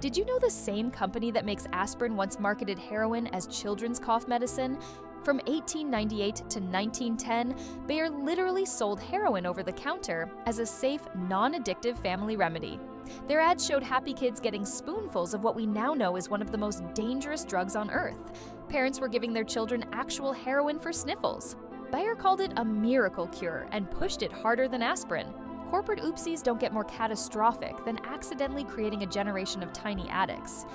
Did you know the same company that makes aspirin once marketed heroin as children's cough medicine? From 1898 to 1910, Bayer literally sold heroin over the counter as a safe, non-addictive family remedy. Their ads showed happy kids getting spoonfuls of what we now know is one of the most dangerous drugs on earth. Parents were giving their children actual heroin for sniffles. Bayer called it a miracle cure and pushed it harder than aspirin. Corporate oopsies don't get more catastrophic than accidentally creating a generation of tiny addicts.